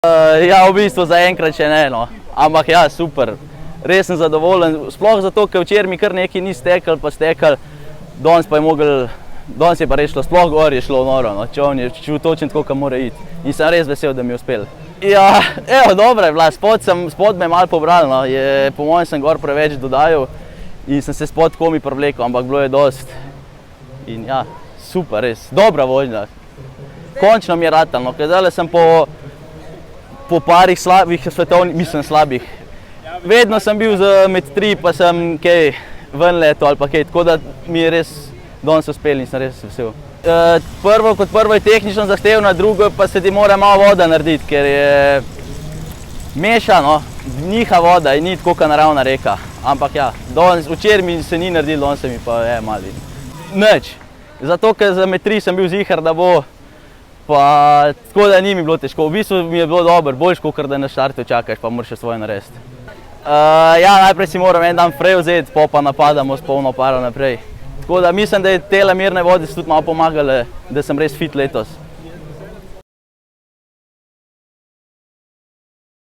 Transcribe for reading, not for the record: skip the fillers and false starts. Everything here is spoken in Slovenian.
Ja, v bistvu zaenkrat še ne, no. Ampak ja, super. Res sem zadovoljen, sploh zato, ker včeraj mi kar nekaj ni stekel, danes je pa res šlo, sploh gor je šlo noro, no. Čovn je čul točno tako, kot mora iti. In sem res vesel, da mi je uspel. Ja, evo, dobra je bila, spod me je malo pobral, no. Po mojem sem gor preveč dodajal in sem se spod komi prevlekel, ampak bilo je dost. In ja, super, res, dobra vožnja. Končno mi je ratalo, ker zdajle sem po parih slabih svetovnih, mislim slabih. Vedno sem bil med 3, pa sem kaj ven letel ali pa kaj, tako da mi je res danes uspel in sem res vesel. Kot prvo je tehnično zahtevno, drugo pa se ti mora malo voda narediti, ker je mešano, niha voda in ni tako kot naravna reka. Ampak ja, včeraj mi se ni naredil, danes se mi pa je malo vidi. Nič, zato ker za med 3 sem bil zihar, da bo, pa tako da ni mi bilo težko. V bistvu mi je bilo dobro, boljš, kot da na štartu čakaš, pa moraš še svoje narediti. Ja, najprej si moram en dan prej vzeti, pa napadamo s polno paro naprej. Tako da mislim, da je tele mirne vode tudi malo pomagale, da sem res fit letos.